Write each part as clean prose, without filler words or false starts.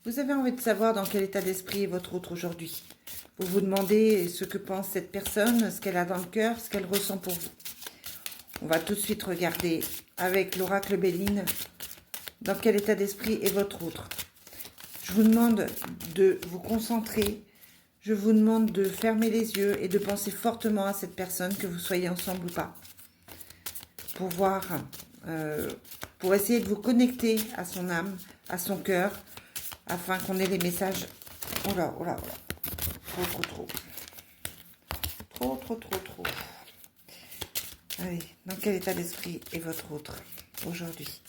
Vous avez envie de savoir dans quel état d'esprit est votre autre aujourd'hui. Vous vous demandez ce que pense cette personne, ce qu'elle a dans le cœur, ce qu'elle ressent pour vous. On va tout de suite regarder avec l'oracle Béline dans quel état d'esprit est votre autre. Je vous demande de vous concentrer, je vous demande de fermer les yeux et de penser fortement à cette personne, que vous soyez ensemble ou pas, pour voir, pour essayer de vous connecter à son âme, à son cœur, afin qu'on ait les messages. Oh là, oh là, oh là. Trop. Trop. Allez, dans quel état d'esprit est votre autre aujourd'hui?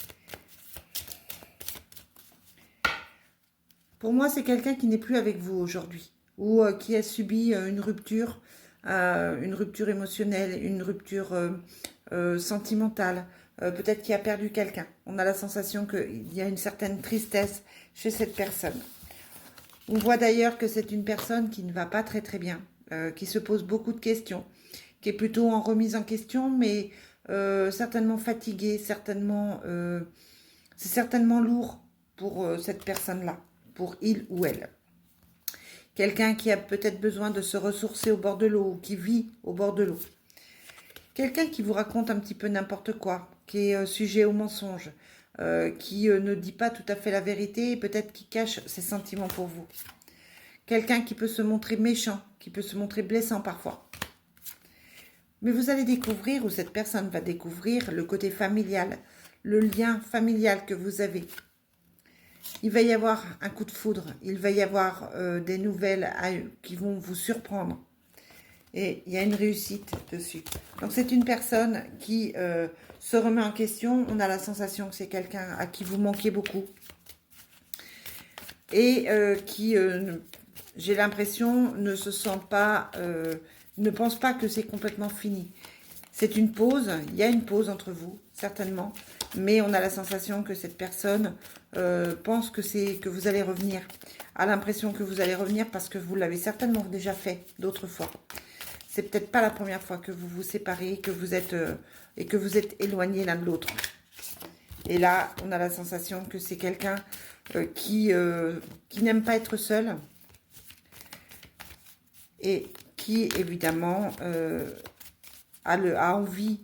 Pour moi, c'est quelqu'un qui n'est plus avec vous aujourd'hui, ou qui a subi une rupture émotionnelle, une rupture sentimentale, peut-être qui a perdu quelqu'un. On a la sensation qu'il y a une certaine tristesse chez cette personne. On voit d'ailleurs que c'est une personne qui ne va pas très bien, qui se pose beaucoup de questions, qui est plutôt en remise en question, mais certainement fatiguée, c'est certainement lourd pour cette personne-là, pour il ou elle. Quelqu'un qui a peut-être besoin de se ressourcer au bord de l'eau, ou qui vit au bord de l'eau. Quelqu'un qui vous raconte un petit peu n'importe quoi, qui est sujet au mensonge, qui ne dit pas tout à fait la vérité et peut-être qui cache ses sentiments pour vous. Quelqu'un qui peut se montrer méchant, qui peut se montrer blessant parfois. Mais vous allez découvrir, ou cette personne va découvrir, le côté familial, le lien familial que vous avez. Il va y avoir un coup de foudre, il va y avoir des nouvelles qui vont vous surprendre. Et il y a une réussite dessus. Donc c'est une personne qui se remet en question. On a la sensation que c'est quelqu'un à qui vous manquez beaucoup. Et qui, j'ai l'impression, ne se sent pas, ne pense pas que c'est complètement fini. C'est une pause, il y a une pause entre vous, certainement. Mais on a la sensation que cette personne pense que vous allez revenir. A l'impression que vous allez revenir parce que vous l'avez certainement déjà fait d'autres fois. C'est peut-être pas la première fois que vous vous séparez, que vous êtes éloignés l'un de l'autre. Et là, on a la sensation que c'est quelqu'un qui n'aime pas être seul et qui, évidemment, a envie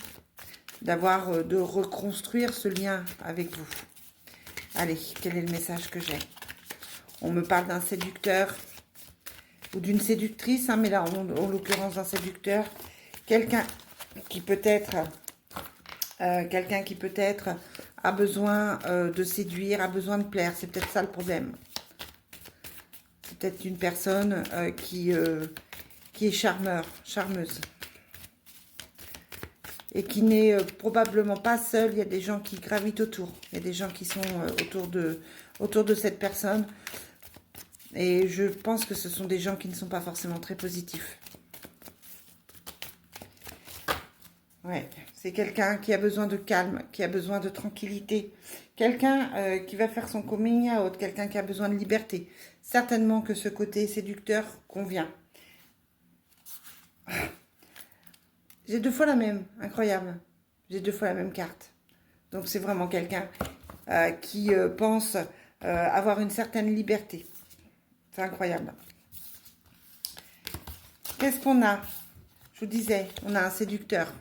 de reconstruire ce lien avec vous. Allez, quel est le message que j'ai? On me parle d'un séducteur ou d'une séductrice, hein, mais là, en l'occurrence, d'un séducteur. Quelqu'un qui peut-être a besoin de séduire, a besoin de plaire. C'est peut-être ça le problème. C'est peut-être une personne qui est charmeuse. Et qui n'est probablement pas seule. Il y a des gens qui gravitent autour. Il y a des gens qui sont autour de cette personne. Et je pense que ce sont des gens qui ne sont pas forcément très positifs. Ouais, c'est quelqu'un qui a besoin de calme, qui a besoin de tranquillité. Quelqu'un qui va faire son coming out, quelqu'un qui a besoin de liberté. Certainement que ce côté séducteur convient. J'ai 2 fois la même, incroyable. J'ai 2 fois la même carte. Donc c'est vraiment quelqu'un qui pense avoir une certaine liberté. C'est incroyable. Qu'est-ce qu'on a? Je vous disais, on a un séducteur.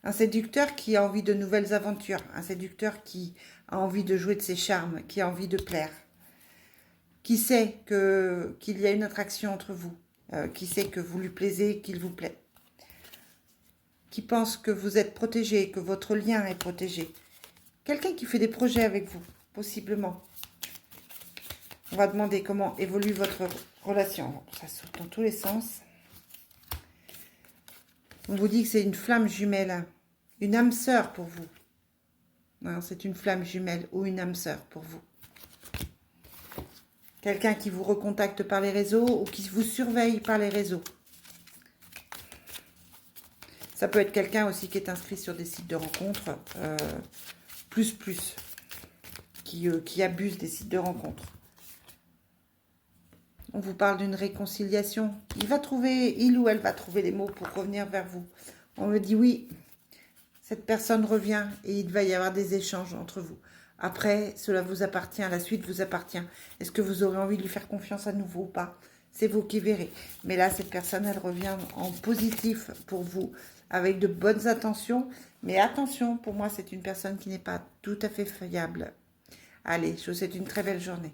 Un séducteur qui a envie de nouvelles aventures. Un séducteur qui a envie de jouer de ses charmes, qui a envie de plaire. Qui sait qu'il y a une attraction entre vous. Qui sait que vous lui plaisez, qu'il vous plaît. Qui pense que vous êtes protégé, que votre lien est protégé. Quelqu'un qui fait des projets avec vous, possiblement. On va demander comment évolue votre relation. Ça saute dans tous les sens. On vous dit que c'est une flamme jumelle, une âme sœur pour vous. Non, c'est une flamme jumelle ou une âme sœur pour vous. Quelqu'un qui vous recontacte par les réseaux ou qui vous surveille par les réseaux. Ça peut être quelqu'un aussi qui est inscrit sur des sites de rencontres, qui abuse des sites de rencontres. On vous parle d'une réconciliation. Il ou elle va trouver les mots pour revenir vers vous. On me dit oui, cette personne revient et il va y avoir des échanges entre vous. Après, cela vous appartient, la suite vous appartient. Est-ce que vous aurez envie de lui faire confiance à nouveau ou pas? C'est vous qui verrez. Mais là, cette personne, elle revient en positif pour vous, avec de bonnes intentions. Mais attention, pour moi, c'est une personne qui n'est pas tout à fait fiable. Allez, je vous souhaite une très belle journée.